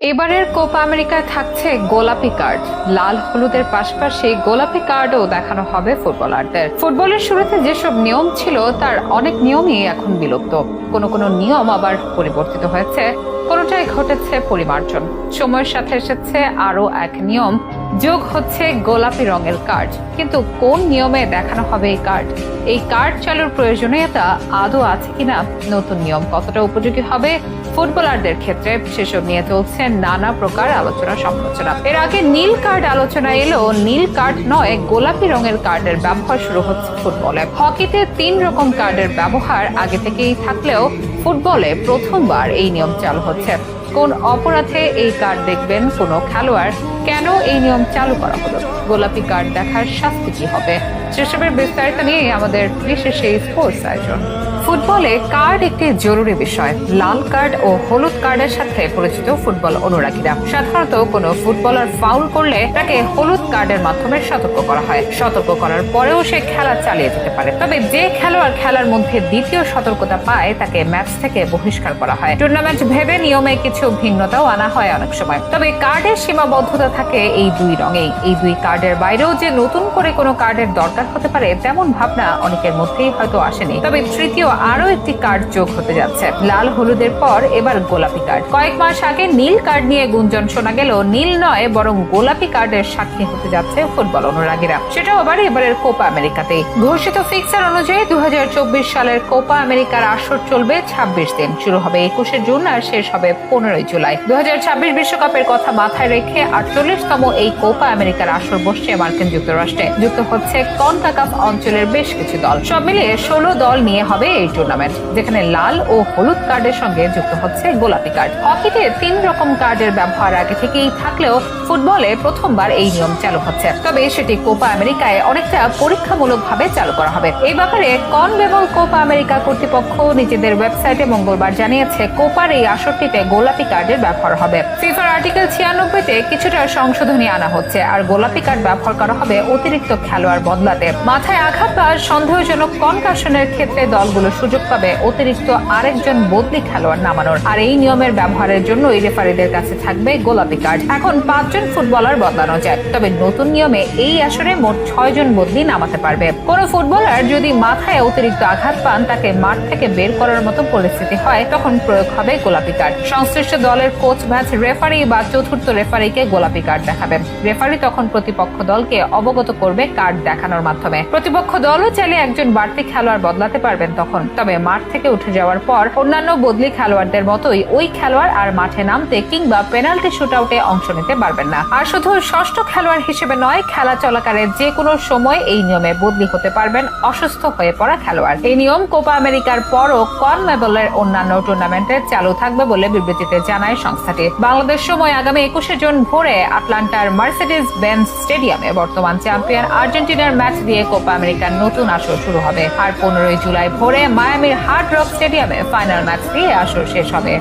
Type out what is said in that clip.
এবারের কোপা আমেরিকায় থাকছে গোলাপি কার্ড। লাল হলুদের পাশাপাশি গোলাপি কার্ডও দেখানো হবে ফুটবলারদের। ফুটবলের শুরুতে যেসব নিয়ম ছিল তার অনেক নিয়মই এখন বিলুপ্ত। কোনো নিয়ম আবার পরিবর্তিত হয়েছে, কোনোটাই ঘটেছে পরিমার্জন। সময়ের সাথে এসেছে আরো এক নিয়ম, যোগ হচ্ছে গোলাপি রঙের কার্ড। কিন্তু কোন নিয়মে দেখানো হবে এই কার্ড চালুর প্রয়োজনীয়তা আদৌ আছে কিনা, নতুন নিয়ম কতটা উপযোগী হবে ফুটবলারদের ক্ষেত্রে, সেসব নিয়ে চলছে নানা প্রকার আলোচনা সমালোচনা। এর আগে নীল কার্ড আলোচনা এলো, নীল কার্ড নয় গোলাপি রঙের কার্ডের ব্যবহার শুরু হচ্ছে ফুটবলে। হকিতে 3 রকম কার্ডের ব্যবহার আগে থেকেই থাকলেও ফুটবলে প্রথমবার এই নিয়ম চালু হচ্ছে। কোন অপরাধে এই কার্ড দেখবেন কোনো খেলোয়াড়, কেন এই নিয়ম চালু করা হলো, গোলাপি কার্ড দেখার শাস্তি কি হবে, সেসবের বিস্তারিত নিয়ে আমাদের বিশেষ এই স্পোর্টস আয়োজন। ফুটবলে কার্ড একটি জরুরি বিষয়। লাল কার্ড ও হলুদ কার্ডের সাথে পরিচিত ফুটবল অনুরাগীরা। সাধারণত কোনো ফুটবলার ফাউল করলে তাকে হলুদ কার্ডের মাধ্যমে সতর্ক করা হয়। সতর্ক করার পরেও সে খেলা চালিয়ে যেতে পারে। তবে যে খেলোয়াড় খেলার মধ্যে দ্বিতীয় সতর্কতা পায় তাকে ম্যাচ থেকে বহিষ্কার করা হয়। টুর্নামেন্ট ভেবে নিয়মে কিছু ভিন্নতাও আনা হয় অনেক সময়। তবে কার্ডের সীমাবদ্ধতা থাকে এই 2 রঙেই। এই 2 কার্ডের বাইরেও যে নতুন করে কোনো কার্ডের দরকার হতে পারে তেমন ভাবনা অনেকের মধ্যেই হয়তো আসেনি। তবে তৃতীয় আরো একটি কার্ড যোগ হতে যাচ্ছে। লাল হলুদের পর এবার গোলাপি কার্ড। কয়েক মাস আগে নীল কার্ড নিয়ে গুঞ্জন শোনা গেল, নীল নয় বরং গোলাপি কার্ডের সাক্ষী হতে যাচ্ছে ফুটবল অনুরাগীরা। সেটাও আবার এবারের কোপা আমেরিকাতে। ঘোষিত ফিক্সার অনুযায়ী 2024 সালের কোপা আমেরিকার আসর চলবে 26 দিন। শুরু হবে 21শে জুন আর শেষ হবে 15ই জুলাই। 2026 বিশ্বকাপের কথা মাথায় রেখে 48তম এই কোপা আমেরিকার আসর বসছে মার্কিন যুক্তরাষ্ট্রে। যুক্ত হচ্ছে কনকাকাফ অঞ্চলের বেশ কিছু দল। সব মিলিয়ে 16 দল নিয়ে হবে এই টুর্নামেন্ট, যেখানে লাল ও হলুদ কার্ডের সঙ্গে যুক্ত হচ্ছে গোলাপি কার্ড। হকিতে 3 রকম কার্ডের ব্যবহার আগে থেকেই থাকলেও ফুটবলে প্রথমবার এই নিয়ম চালু হচ্ছে। তবে সেটি কোপা আমেরিকায় অনেকটা পরীক্ষামূলকভাবে চালু করা হবে। এই ব্যাপারে কনমেবল কোপা আমেরিকা কর্তৃপক্ষ নিজেদের ওয়েবসাইটে মঙ্গলবার জানিয়েছে, কোপার এই আসরটিতে গোলাপি কার্ডের ব্যবহার হবে। ফিফার আর্টিকেল 96-তে কিছুটা সংশোধনী আনা হচ্ছে, আর গোলাপি কার্ড ব্যবহার করা হবে অতিরিক্ত খেলোয়াড় বদলাতে। মাথায় আঘাত বা সন্দেহজনক কনকাশনের ক্ষেত্রে দলগুলো সুযোগ পাবে অতিরিক্ত আরেকজন বদলি খেলোয়াড় নামানোর। আর এই নিয়মের ব্যবহারের জন্য এই রেফারিদের কাছে থাকবে গোলাপি কার্ড। এখন 5 জন ফুটবলার বদলানো যায়, তবে নতুন নিয়মে এই আসরে মোট 6 জন বদলি নামাতে পারবে। কোন ফুটবলার যদি মাথায় অতিরিক্ত আঘাত পান, তাকে মাঠ থেকে বের করার মতো পরিস্থিতি হয়, তখন প্রয়োগ হবে গোলাপি কার্ড। সংশ্লিষ্ট দলের কোচ, ম্যাচ রেফারি বা চতুর্থ রেফারিকে গোলাপি কার্ড দেখাবেন। রেফারি তখন প্রতিপক্ষ দলকে অবগত করবে কার্ড দেখানোর মাধ্যমে। প্রতিপক্ষ দলও চাইলে একজন বাড়তি খেলোয়াড় বদলাতে পারবেন তখন। তবে মাঠ থেকে উঠে যাওয়ার পর অন্যান্য বদলি খেলোয়াড়দের মতোই ওই খেলোয়াড় আর মাঠে নামতে কিংবা পেনাল্টি শুটআউটে অংশ নিতে পারবেন না। আর শুধু ষষ্ঠ খেলোয়াড় হিসেবে নয়, খেলা চলাকালে যে কোনো সময় এই নিয়মে বদলি হতে পারবেন অসুস্থ হয়ে পড়া খেলোয়াড়। এই নিয়ম কোপা আমেরিকার পরও কনমেবলের অন্যান্য টুর্নামেন্টে চালু থাকবে বলে বিবৃতিতে জানায় সংস্থাটি। বাংলাদেশ সময় আগামী 21শে জুন ভোরে আটলান্টার মার্সিডিজ বেঞ্জ স্টেডিয়ামে বর্তমান চ্যাম্পিয়ন আর্জেন্টিনার ম্যাচ দিয়ে কোপা আমেরিকার নতুন আসর শুরু হবে। আর 15ই জুলাই ভোরে মায়ামির হার্ড রক স্টেডিয়ামে ফাইনাল ম্যাচ দিয়ে আসর শেষ হবে।